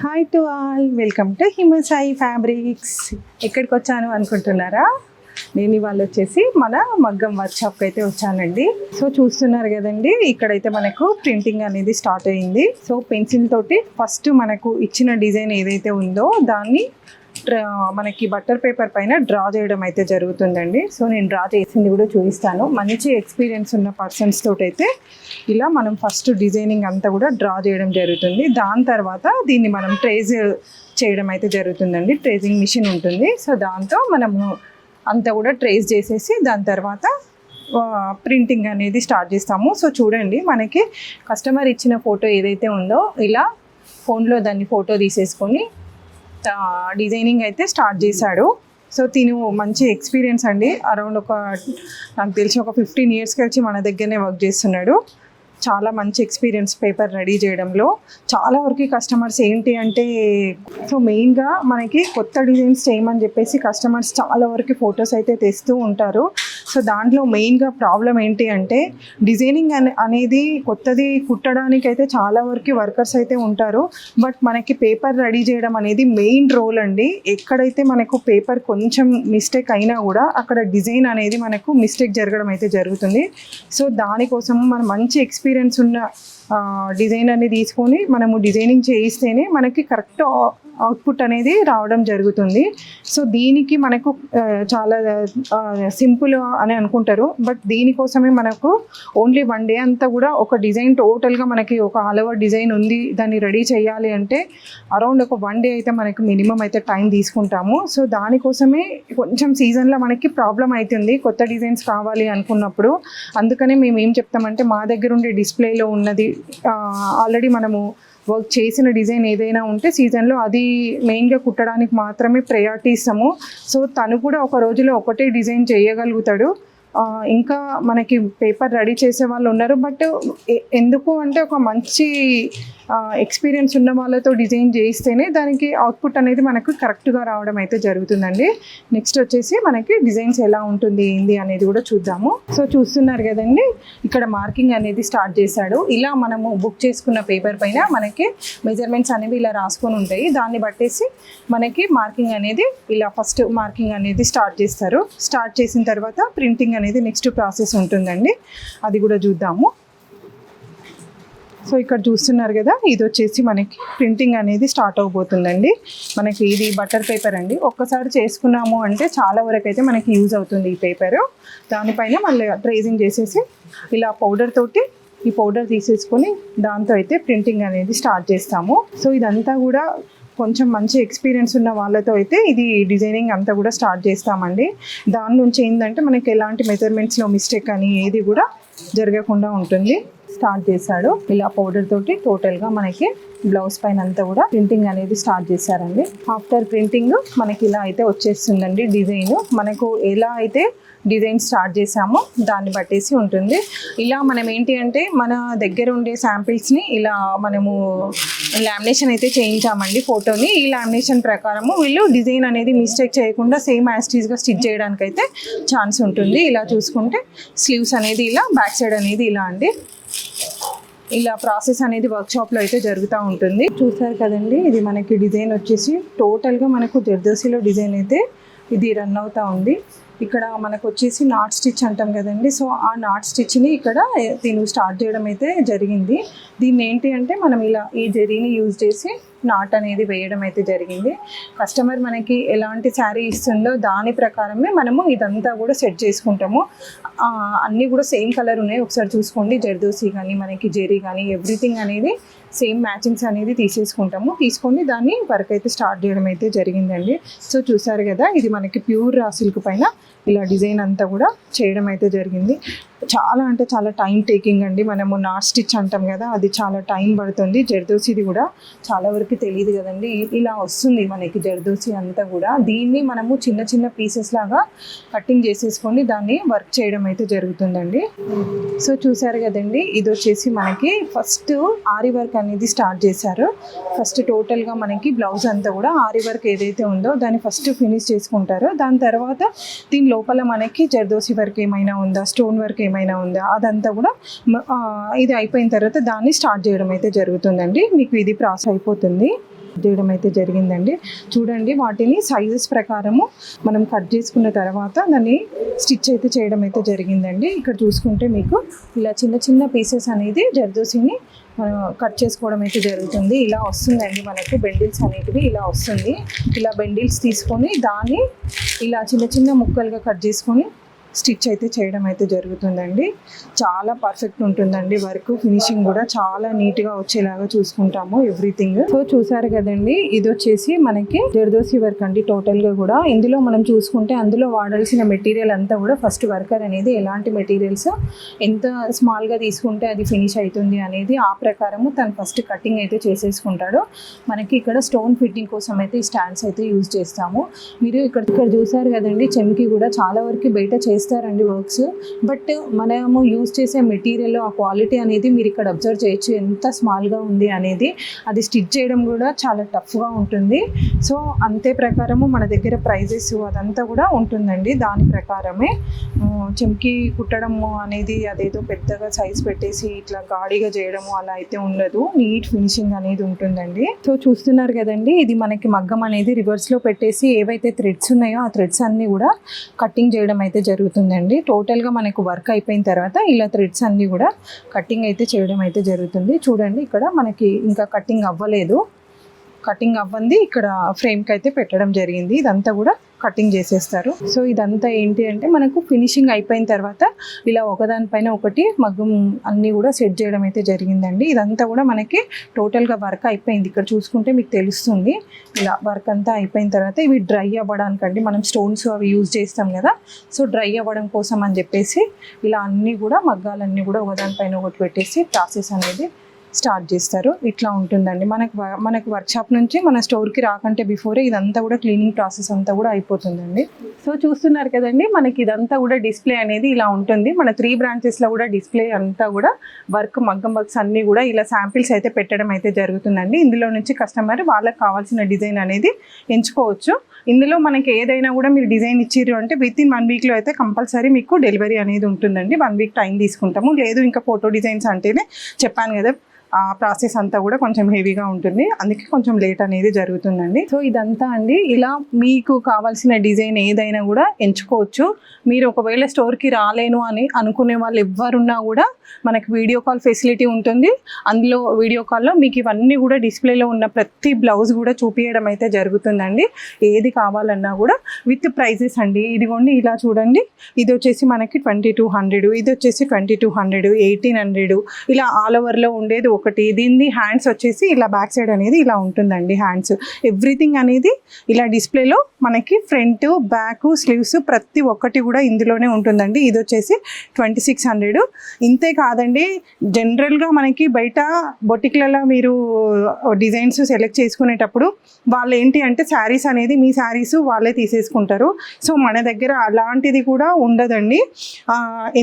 Hi to all, welcome to Himasai fabrics. ఎక్కడికి వచ్చాను అనుకుంటున్నారా? నేను ఇవాళ వచ్చేసి మన మగ్గం వర్క్షాప్కి అయితే వచ్చానండి. సో చూస్తున్నారు కదండి, ఇక్కడైతే మనకు ప్రింటింగ్ అనేది స్టార్ట్ అయ్యింది. సో పెన్సిల్ తోటి ఫస్ట్ మనకు ఇచ్చిన డిజైన్ ఏదైతే ఉందో దాన్ని మనకి బటర్ పేపర్ పైన డ్రా చేయడం అయితే జరుగుతుందండి. సో నేను డ్రా చేసింది కూడా చూపిస్తాను. మంచి ఎక్స్పీరియన్స్ ఉన్న పర్సన్స్ తోటి అయితే ఇలా మనం ఫస్ట్ డిజైనింగ్ అంతా కూడా డ్రా చేయడం జరుగుతుంది. దాని తర్వాత దీన్ని మనం ట్రేస్ చేయడం అయితే జరుగుతుందండి. ట్రేసింగ్ మిషన్ ఉంటుంది. సో దాంతో మనము అంతా కూడా ట్రేస్ చేసేసి దాని తర్వాత ప్రింటింగ్ అనేది స్టార్ట్ చేస్తాము. సో చూడండి, మనకి కస్టమర్ ఇచ్చిన ఫోటో ఏదైతే ఉందో ఇలా ఫోన్లో దాన్ని ఫోటో తీసేసుకొని డిజైనింగ్ అయితే స్టార్ట్ చేశాడు. సో తిను మంచి ఎక్స్పీరియన్స్ అండి. అరౌండ్ నాకు తెలిసి ఒక 15 ఇయర్స్కి వచ్చి మన దగ్గరనే వర్క్ చేస్తున్నాడు. చాలా మంచి ఎక్స్పీరియన్స్ పేపర్ రెడీ చేయడంలో. చాలా వరకు కస్టమర్స్ ఏంటి అంటే, సో మెయిన్గా మనకి కొత్త డిజైన్స్ చేయమని చెప్పేసి కస్టమర్స్ చాలా వరకు ఫొటోస్ అయితే తెస్తూ ఉంటారు. సో దాంట్లో మెయిన్గా ప్రాబ్లం ఏంటి అంటే, డిజైనింగ్ అనేది కొత్తది కుట్టడానికి అయితే చాలా వరకు వర్కర్స్ అయితే ఉంటారు. బట్ మనకి పేపర్ రెడీ చేయడం అనేది మెయిన్ రోల్ అండి. ఎక్కడైతే మనకు పేపర్ కొంచెం మిస్టేక్ అయినా కూడా అక్కడ డిజైన్ అనేది మనకు మిస్టేక్ జరగడం అయితే జరుగుతుంది. సో దానికోసం మనం మంచి ఎక్స్పీరియన్స్ ఉన్న డిజైన్ అనేది తీసుకొని మనము డిజైనింగ్ చేయిస్తేనే మనకి కరెక్ట్ అవుట్పుట్ అనేది రావడం జరుగుతుంది. సో దీనికి మనకు చాలా సింపుల్ అని అనుకుంటారు. బట్ దీనికోసమే మనకు ఓన్లీ 1 డే అంతా కూడా ఒక డిజైన్ టోటల్గా మనకి ఒక ఆల్ ఓవర్ డిజైన్ ఉంది, దాన్ని రెడీ చేయాలి అంటే అరౌండ్ ఒక 1 డే అయితే మనకు మినిమం అయితే టైం తీసుకుంటాము. సో దానికోసమే కొంచెం సీజన్లో మనకి ప్రాబ్లం అవుతుంది కొత్త డిజైన్స్ కావాలి అనుకున్నప్పుడు. అందుకనే మేము ఏం చెప్తామంటే, మా దగ్గర ఉండే డిస్ప్లేలో ఉన్నది ఆల్రెడీ మనము వర్క్ చేసిన డిజైన్ ఏదైనా ఉంటే సీజన్లో అది మెయిన్గా కుట్టడానికి మాత్రమే ప్రయారిటీ ఇస్తాము. సో తను కూడా ఒక రోజులో ఒకటే డిజైన్ చేయగలుగుతాడు. ఇంకా మనకి పేపర్ రెడీ చేసే వాళ్ళు ఉన్నారు. బట్ ఎందుకు అంటే, ఒక మంచి ఎక్స్పీరియన్స్ ఉన్న వాళ్ళతో డిజైన్ చేయిస్తేనే దానికి అవుట్పుట్ అనేది మనకు కరెక్ట్గా రావడం అయితే జరుగుతుందండి. నెక్స్ట్ వచ్చేసి మనకి డిజైన్స్ ఎలా ఉంటుంది ఏంది అనేది కూడా చూద్దాము. సో చూస్తున్నారు కదండి, ఇక్కడ మార్కింగ్ అనేది స్టార్ట్ చేశాడు. ఇలా మనము బుక్ చేసుకున్న పేపర్ పైన మనకి మెజర్మెంట్స్ అనేవి ఇలా రాసుకొని ఉంటాయి. దాన్ని బట్టేసి మనకి మార్కింగ్ అనేది ఇలా ఫస్ట్ మార్కింగ్ అనేది స్టార్ట్ చేస్తారు. స్టార్ట్ చేసిన తర్వాత ప్రింటింగ్ అనేది నెక్స్ట్ ప్రాసెస్ ఉంటుందండి. అది కూడా చూద్దాము. సో ఇక్కడ చూస్తున్నారు కదా, ఇది వచ్చేసి మనకి ప్రింటింగ్ అనేది స్టార్ట్ అవబోతుందండి. మనకి ఇది బటర్ పేపర్ అండి. ఒక్కసారి చేసుకున్నాము అంటే చాలా వరకు అయితే మనకి యూజ్ అవుతుంది ఈ పేపరు. దానిపైన మళ్ళీ ట్రేసింగ్ చేసేసి ఇలా పౌడర్ తోటి ఈ పౌడర్ తీసేసుకొని దాంతో అయితే ప్రింటింగ్ అనేది స్టార్ట్ చేస్తాము. సో ఇదంతా కూడా కొంచెం మంచి ఎక్స్పీరియన్స్ ఉన్న వాళ్ళతో అయితే ఇది డిజైనింగ్ అంతా కూడా స్టార్ట్ చేస్తామండి. దాని నుంచి ఏంటంటే మనకి ఎలాంటి మెజర్మెంట్స్లో మిస్టేక్ అని ఏది కూడా జరగకుండా ఉంటుంది. స్టార్ట్ చేశాడు ఇలా పౌడర్ తోటి టోటల్గా మనకి బ్లౌజ్ పైన అంతా కూడా ప్రింటింగ్ అనేది స్టార్ట్ చేశారండి. ఆఫ్టర్ ప్రింటింగ్ మనకి ఇలా అయితే వచ్చేస్తుందండి డిజైన్. మనకు ఎలా అయితే డిజైన్ స్టార్ట్ చేసామో దాన్ని బట్టేసి ఉంటుంది. ఇలా మనం ఏంటి అంటే, మన దగ్గర ఉండే శాంపిల్స్ని ఇలా మనము లామినేషన్ అయితే చేయించామండి ఫోటోని. ఈ లామినేషన్ ప్రకారము వీళ్ళు డిజైన్ అనేది మిస్టేక్ చేయకుండా సేమ్ యాస్టీస్గా స్టిచ్ చేయడానికి అయితే ఛాన్స్ ఉంటుంది. ఇలా చూసుకుంటే స్లీవ్స్ అనేది ఇలా, బ్యాక్ సైడ్ అనేది ఇలా అండి. ఇలా ప్రాసెస్ అనేది వర్క్షాప్లో అయితే జరుగుతూ ఉంటుంది. చూసారు కదండి, ఇది మనకి డిజైన్ వచ్చేసి టోటల్గా మనకు జర్దోసిలో డిజైన్ అయితే ఇది రన్ అవుతూ ఉంది. ఇక్కడ మనకు వచ్చేసి నాట్ స్టిచ్ అంటాం కదండి. సో ఆ నాట్ స్టిచ్ని ఇక్కడ దీన్ని స్టార్ట్ చేయడం అయితే జరిగింది. దీన్ని ఏంటి అంటే, మనం ఇలా ఈ జరీని యూజ్ చేసి నాట్ అనేది వేయడం అయితే జరిగింది. కస్టమర్ మనకి ఎలాంటి శారీ ఇస్తుందో దాని ప్రకారమే మనము ఇదంతా కూడా సెట్ చేసుకుంటాము. అన్నీ కూడా సేమ్ కలర్ ఉన్నాయి, ఒకసారి చూసుకోండి. జర్దోసి కానీ మనకి జరీ కానీ ఎవ్రీథింగ్ అనేది సేమ్ మ్యాచింగ్స్ అనేది తీసేసుకుంటాము. తీసుకొని దాన్ని వర్క్ అయితే స్టార్ట్ చేయడం అయితే జరిగిందండి. సో చూసారు కదా, ఇది మనకి ప్యూర్ రా సిల్క్ పైన ఇలా డిజైన్ అంతా కూడా చేయడం అయితే జరిగింది. చాలా అంటే చాలా టైం టేకింగ్ అండి. మనము నాట్ స్టిచ్ అంటాం కదా, అది చాలా టైం పడుతుంది. జర్దోసిది కూడా చాలా వరకు తెలియదు కదండి. ఇలా వస్తుంది మనకి జర్దోసి అంతా కూడా. దీన్ని మనము చిన్న చిన్న పీసెస్ లాగా కటింగ్ చేసేసుకొని దాన్ని వర్క్ చేయడం అయితే జరుగుతుందండి. సో చూసారు కదండి, ఇది వచ్చేసి మనకి ఫస్ట్ ఆరి వర్క్ అనేది స్టార్ట్ చేశారు. ఫస్ట్ టోటల్గా మనకి బ్లౌజ్ అంతా కూడా ఆరి వర్క్ ఏదైతే ఉందో దాన్ని ఫస్ట్ ఫినిష్ చేసుకుంటారు. దాని తర్వాత దీని లోపల మనకి జర్దోసి వర్క్ ఏమైనా ఉందా, స్టోన్ వర్క్ ఏమైనా ఉందా, అదంతా కూడా ఇది అయిపోయిన తర్వాత దాన్ని స్టార్ట్ చేయడం అయితే జరుగుతుందండి. మీకు ఇది ప్రాసెస్ అయిపోతుంది. చేయడం అయితే జరిగిందండి. చూడండి, వాటిని సైజెస్ ప్రకారము మనం కట్ చేసుకున్న తర్వాత దాన్ని స్టిచ్ అయితే చేయడం అయితే జరిగిందండి. ఇక్కడ చూసుకుంటే మీకు ఇలా చిన్న చిన్న పీసెస్ అనేది జర్దోసిని మనం కట్ చేసుకోవడం అయితే జరుగుతుంది. ఇలా వస్తుందండి మనకు బెండిల్స్ అనేటివి ఇలా వస్తుంది. ఇలా బెండిల్స్ తీసుకొని దాన్ని ఇలా చిన్న చిన్న ముక్కలుగా కట్ చేసుకొని స్టిచ్ అయితే చేయడం అయితే జరుగుతుందండి. చాలా పర్ఫెక్ట్ ఉంటుందండి వర్క్, ఫినిషింగ్ కూడా చాలా నీట్గా వచ్చేలాగా చూసుకుంటాము ఎవ్రీథింగ్. సో చూసారు కదండి, ఇది వచ్చేసి మనకి జర్దోసి వర్క్ అండి టోటల్గా కూడా. ఇందులో మనం చూసుకుంటే అందులో వాడాల్సిన మెటీరియల్ అంతా కూడా ఫస్ట్ వర్కర్ అనేది ఎలాంటి మెటీరియల్స్ ఎంత స్మాల్గా తీసుకుంటే అది ఫినిష్ అవుతుంది అనేది ఆ ప్రకారము తను ఫస్ట్ కటింగ్ అయితే చేసేసుకుంటాడు. మనకి ఇక్కడ స్టోన్ ఫిట్టింగ్ కోసం అయితే ఈ స్టాండ్స్ అయితే యూజ్ చేస్తాము. మీరు ఇక్కడ చూసారు కదండి, చెమ్కి కూడా చాలా వరకు బయట చేస్తారండి వర్క్స్. బట్ మనము యూజ్ చేసే మెటీరియల్ ఆ క్వాలిటీ అనేది మీరు ఇక్కడ అబ్జర్వ్ చేయొచ్చు ఎంత స్మాల్గా ఉంది అనేది. అది స్టిచ్ చేయడం కూడా చాలా టఫ్గా ఉంటుంది. సో అంతే ప్రకారము మన దగ్గర ప్రైజెస్ అదంతా కూడా ఉంటుందండి. దాని ప్రకారమే చెంకి కుట్టడము అనేది అదేదో పెద్దగా సైజ్ పెట్టేసి ఇట్లా గాడిగా చేయడము అలా అయితే ఉండదు. నీట్ ఫినిషింగ్ అనేది ఉంటుందండి. సో చూస్తున్నారు కదండి, ఇది మనకి మగ్గం అనేది రివర్స్లో పెట్టేసి ఏవైతే థ్రెడ్స్ ఉన్నాయో ఆ థ్రెడ్స్ అన్నీ కూడా కటింగ్ చేయడం అయితే జరుగుతుందండి. టోటల్గా మనకు వర్క్ అయిపోయిన తర్వాత ఇలా థ్రెడ్స్ అన్నీ కూడా కటింగ్ అయితే చేయడం అయితే జరుగుతుంది. చూడండి, ఇక్కడ మనకి ఇంకా కటింగ్ అవ్వలేదు. కటింగ్ అవ్వంది ఇక్కడ ఫ్రేమ్కి అయితే పెట్టడం జరిగింది. ఇదంతా కూడా కటింగ్ చేసేస్తారు. సో ఇదంతా ఏంటి అంటే మనకు ఫినిషింగ్ అయిపోయిన తర్వాత ఇలా ఒకదానిపైన ఒకటి మగ్గం అన్నీ కూడా సెట్ చేయడం అయితే జరిగిందండి. ఇదంతా కూడా మనకి టోటల్గా వర్క్ అయిపోయింది. ఇక్కడ చూసుకుంటే మీకు తెలుస్తుంది. ఇలా వర్క్ అంతా అయిపోయిన తర్వాత ఇవి డ్రై అవ్వడానికండి, మనం స్టోన్స్ అవి యూజ్ చేస్తాం కదా, సో డ్రై అవ్వడం కోసం అని చెప్పేసి ఇలా అన్నీ కూడా మగ్గాలన్నీ కూడా ఒకదానిపైన ఒకటి పెట్టేసి ప్రాసెస్ అనేది స్టార్ట్ చేస్తారు. ఇట్లా ఉంటుందండి. మనకు వర్క్షాప్ నుంచి మన స్టోర్కి రాకంటే బిఫోరే ఇదంతా కూడా క్లీనింగ్ ప్రాసెస్ అంతా కూడా అయిపోతుందండి. సో చూస్తున్నారు కదండి, మనకి ఇదంతా కూడా డిస్ప్లే అనేది ఇలా ఉంటుంది. మన 3 బ్రాంచెస్లో కూడా డిస్ప్లే అంతా కూడా మగ్గం వర్క్స్ అన్నీ కూడా ఇలా శాంపిల్స్ అయితే పెట్టడం అయితే జరుగుతుందండి. ఇందులో నుంచి కస్టమర్ వాళ్ళకి కావాల్సిన డిజైన్ అనేది ఎంచుకోవచ్చు. ఇందులో మనకి ఏదైనా కూడా మీరు డిజైన్ ఇచ్చిర్రు అంటే వితిన్ 1 వీక్లో అయితే కంపల్సరీ మీకు డెలివరీ అనేది ఉంటుందండి. 1 వీక్ టైం తీసుకుంటాము. లేదు ఇంకా ఫోటో డిజైన్స్ అంటేనే చెప్పాను కదా, ఆ ప్రాసెస్ అంతా కూడా కొంచెం హెవీగా ఉంటుంది, అందుకే కొంచెం లేట్ అనేది జరుగుతుందండి. సో ఇదంతా అండి, ఇలా మీకు కావాల్సిన డిజైన్ ఏదైనా కూడా ఎంచుకోవచ్చు. మీరు ఒకవేళ స్టోర్కి రాలేను అని అనుకునే వాళ్ళు ఎవరున్నా కూడా మనకి వీడియో కాల్ ఫెసిలిటీ ఉంటుంది. అందులో వీడియో కాల్లో మీకు ఇవన్నీ కూడా డిస్ప్లేలో ఉన్న ప్రతి బ్లౌజ్ కూడా చూపించడం అయితే జరుగుతుందండి. ఏది కావాలన్నా కూడా విత్ ప్రైజెస్ అండి. ఇదిగోండి ఇలా చూడండి, ఇది వచ్చేసి మనకి 2200, ఇది వచ్చేసి 2200, 1800 ఇలా ఆల్ ఓవర్లో ఉండేది ఒకటి. దీన్ని హ్యాండ్స్ వచ్చేసి ఇలా బ్యాక్ సైడ్ అనేది ఇలా ఉంటుందండి. హ్యాండ్స్ ఎవ్రీథింగ్ అనేది ఇలా డిస్ప్లేలో మనకి ఫ్రంట్ బ్యాక్ స్లీవ్స్ ప్రతి ఒక్కటి కూడా ఇందులోనే ఉంటుందండి. ఇది వచ్చేసి 2600. ఇంతే కాదండి, జనరల్గా మనకి బయట బొటిక్లలో మీరు డిజైన్స్ సెలెక్ట్ చేసుకునేటప్పుడు వాళ్ళు ఏంటి అంటే శారీస్ అనేది మీ శారీస్ వాళ్ళే తీసేసుకుంటారు. సో మన దగ్గర అలాంటిది కూడా ఉండదండి.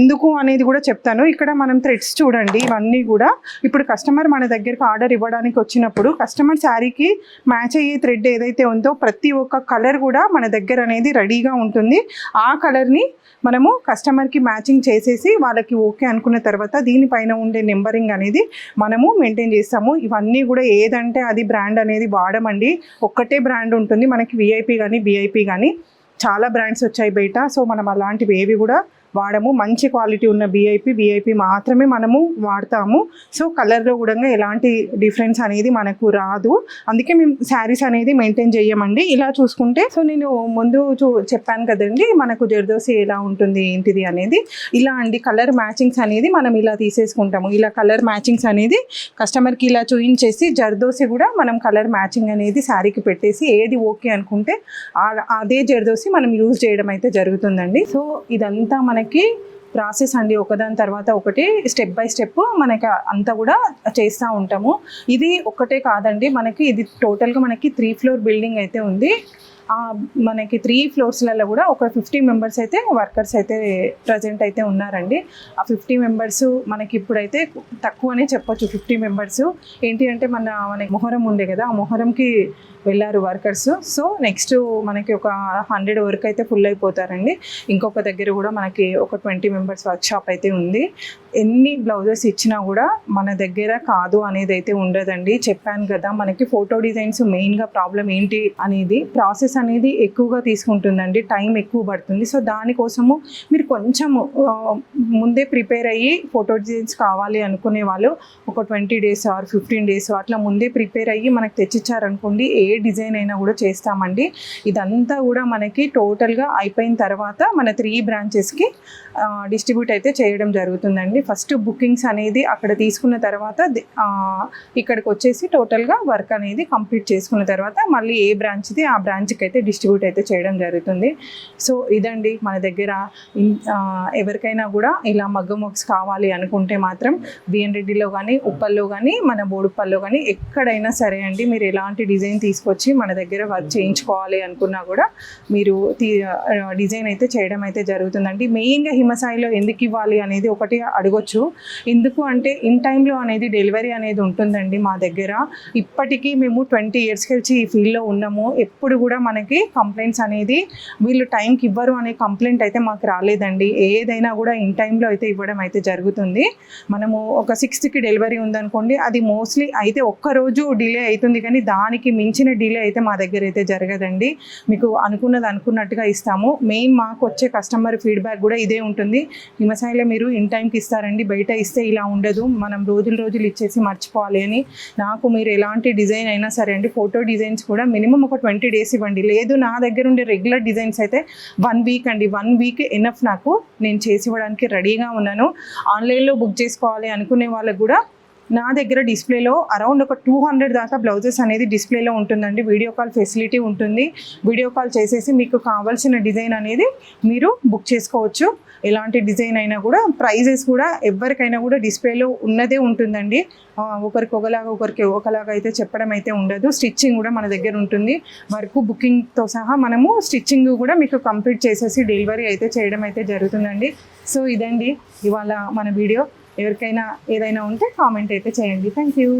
ఎందుకు అనేది కూడా చెప్తాను. ఇక్కడ మనం థ్రెడ్స్ చూడండి, ఇవన్నీ కూడా ఇప్పుడు కస్టమర్ మన దగ్గరకు ఆర్డర్ ఇవ్వడానికి వచ్చినప్పుడు కస్టమర్ శారీకి మ్యాచ్ అయ్యే థ్రెడ్ ఏదైతే ఉందో ప్రతి ఒక్క కలర్ కూడా మన దగ్గర అనేది రెడీగా ఉంటుంది. ఆ కలర్ని మనము కస్టమర్కి మ్యాచింగ్ చేసేసి వాళ్ళకి ఓకే అనుకున్న తర్వాత దీనిపైన ఉండే నెంబరింగ్ అనేది మనము మెయింటైన్ చేస్తాము. ఇవన్నీ కూడా ఏదంటే అది బ్రాండ్ అనేది వాడమండి. ఒక్కటే బ్రాండ్ ఉంటుంది మనకి, విఐపి కానీ బిఐపి కానీ చాలా బ్రాండ్స్ వచ్చాయి బయట. సో మనం అలాంటివి ఏవి కూడా వాడము. మంచి క్వాలిటీ ఉన్న విఐపి మాత్రమే మనము వాడతాము. సో కలర్లో కూడా ఎలాంటి డిఫరెన్స్ అనేది మనకు రాదు. అందుకే మేము శారీస్ అనేది మెయింటైన్ చేయమండి. ఇలా చూసుకుంటే సో నేను ముందు చెప్పాను కదండి మనకు జర్దోసి ఎలా ఉంటుంది ఏంటిది అనేది. ఇలా అండి కలర్ మ్యాచింగ్స్ అనేది మనం ఇలా తీసేసుకుంటాము. ఇలా కలర్ మ్యాచింగ్స్ అనేది కస్టమర్కి ఇలా చూయించేసి జర్దోసి కూడా మనం కలర్ మ్యాచింగ్ అనేది శారీకి పెట్టేసి ఏది ఓకే అనుకుంటే అదే జర్దోసి మనం యూజ్ చేయడం అయితే జరుగుతుందండి. సో ఇదంతా మనకి ప్రాసెస్ అండి, ఒకదాని తర్వాత ఒకటి స్టెప్ బై స్టెప్ మనకి అంతా కూడా చేస్తూ ఉంటాము. ఇది ఒక్కటే కాదండి, మనకి ఇది టోటల్గా మనకి 3 ఫ్లోర్ బిల్డింగ్ అయితే ఉంది. మనకి 3 ఫ్లోర్స్లలో కూడా ఒక 50 మెంబర్స్ అయితే వర్కర్స్ అయితే ప్రజెంట్ అయితే ఉన్నారండి. ఆ 50 మెంబర్స్ మనకి ఇప్పుడైతే తక్కువనే చెప్పొచ్చు. 50 మెంబర్స్ ఏంటి అంటే మనకి మొహరం ఉండే కదా, ఆ మొహరంకి వెళ్ళారు వర్కర్స్. సో నెక్స్ట్ మనకి ఒక 100 వరకు అయితే ఫుల్ అయిపోతారండి. ఇంకొక దగ్గర కూడా మనకి ఒక 20 మెంబర్స్ వర్క్షాప్ అయితే ఉంది. ఎన్ని బ్లౌజెస్ ఇచ్చినా కూడా మన దగ్గర కాదు అనేది అయితే ఉండదండి. చెప్పాను కదా, మనకి ఫోటో డిజైన్స్ మెయిన్గా ప్రాబ్లం ఏంటి అనేది, ప్రాసెస్ అనేది ఎక్కువగా తీసుకుంటుందండి, టైం ఎక్కువ పడుతుంది. సో దానికోసము మీరు కొంచెం ముందే ప్రిపేర్ అయ్యి ఫోటో డిజైన్స్ కావాలి అనుకునే వాళ్ళు ఒక 20 డేస్ ఆర్ 15 డేస్ అట్లా ముందే ప్రిపేర్ అయ్యి మనకు తెచ్చిచ్చారనుకోండి, ఏ డిజైన్ అయినా కూడా చేస్తామండి. ఇదంతా కూడా మనకి టోటల్గా అయిపోయిన తర్వాత మన 3 బ్రాంచెస్కి డిస్ట్రిబ్యూట్ అయితే చేయడం జరుగుతుందండి. ఫస్ట్ బుకింగ్స్ అనేది అక్కడ తీసుకున్న తర్వాత ఇక్కడికి వచ్చేసి టోటల్గా వర్క్ అనేది కంప్లీట్ చేసుకున్న తర్వాత మళ్ళీ ఏ బ్రాంచ్ది ఆ బ్రాంచ్కి అయితే డిస్ట్రిబ్యూట్ అయితే చేయడం జరుగుతుంది. సో ఇదండి మన దగ్గర. ఎవరికైనా కూడా ఇలా మగ్గం వర్క్స్ కావాలి అనుకుంటే మాత్రం బిఎన్ రెడ్డిలో కానీ, ఉప్పల్లో కానీ, మన బోడుప్పల్లో కానీ ఎక్కడైనా సరే అండి, మీరు ఎలాంటి డిజైన్ తీసుకొచ్చి మన దగ్గర వర్క్ చేయించుకోవాలి అనుకున్నా కూడా మీరు డిజైన్ అయితే చేయడం అయితే జరుగుతుందండి. మెయిన్గా హిమసాయిలో ఎందుకు ఇవ్వాలి అనేది ఒకటి అడగొచ్చు. ఎందుకు అంటే ఇన్ టైంలో అనేది డెలివరీ అనేది ఉంటుందండి మా దగ్గర. ఇప్పటికీ మేము 20 ఇయర్స్కి వచ్చి ఈ ఫీల్డ్లో ఉన్నాము. ఎప్పుడు కూడా మనకి కంప్లైంట్స్ అనేది వీళ్ళు టైంకి ఇవ్వరు అనే కంప్లైంట్ అయితే మాకు రాలేదండి. ఏదైనా కూడా ఇన్ టైంలో అయితే ఇవ్వడం అయితే జరుగుతుంది. మనము ఒక 6కి డెలివరీ ఉందనుకోండి, అది మోస్ట్లీ అయితే ఒక్కరోజు డిలే అవుతుంది, కానీ దానికి మించిన డిలే అయితే మా దగ్గర అయితే జరగదండి. మీకు అనుకున్నది అనుకున్నట్టుగా ఇస్తాము. మెయిన్ మాకు వచ్చే కస్టమర్ ఫీడ్బ్యాక్ కూడా ఇదే ఉంటుంది. హిమసాయిలో మీరు ఇన్ టైంకి ఇస్తారండి, బయట ఇస్తే ఇలా ఉండదు, మనం రోజులు ఇచ్చేసి మర్చిపోవాలి అని. నాకు మీరు ఎలాంటి డిజైన్ అయినా సరే అండి, ఫోటో డిజైన్స్ కూడా మినిమం ఒక 20 డేస్ ఇవ్వండి. లేదు నా దగ్గర ఉండే రెగ్యులర్ డిజైన్స్ అయితే 1 వీక్ అండి, 1 వీక్ ఎనఫ్. నాకు నేను చేసి ఇవ్వడానికి రెడీగా ఉన్నాను. ఆన్లైన్లో బుక్ చేసుకోవాలి అనుకునే వాళ్ళకు కూడా నా దగ్గర డిస్ప్లేలో అరౌండ్ ఒక 200 దాకా బ్లౌజెస్ అనేది డిస్ప్లేలో ఉంటుందండి. వీడియో కాల్ ఫెసిలిటీ ఉంటుంది. వీడియో కాల్ చేసేసి మీకు కావాల్సిన డిజైన్ అనేది మీరు బుక్ చేసుకోవచ్చు. ఎలాంటి డిజైన్ అయినా కూడా ప్రైజెస్ కూడా ఎవరికైనా కూడా డిస్ప్లేలో ఉన్నదే ఉంటుందండి. ఒకరికి ఒకలాగా అయితే చెప్పడం అయితే ఉండదు. స్టిచ్చింగ్ కూడా మన దగ్గర ఉంటుంది. వర్క్ బుకింగ్తో సహా మనము స్టిచ్చింగ్ కూడా మీకు కంప్లీట్ చేసేసి డెలివరీ అయితే చేయడం అయితే జరుగుతుందండి. సో ఇదండి ఇవాళ మన వీడియో. ఎవరికైనా ఏదైనా ఉంటే కామెంట్ అయితే చేయండి. Thank you.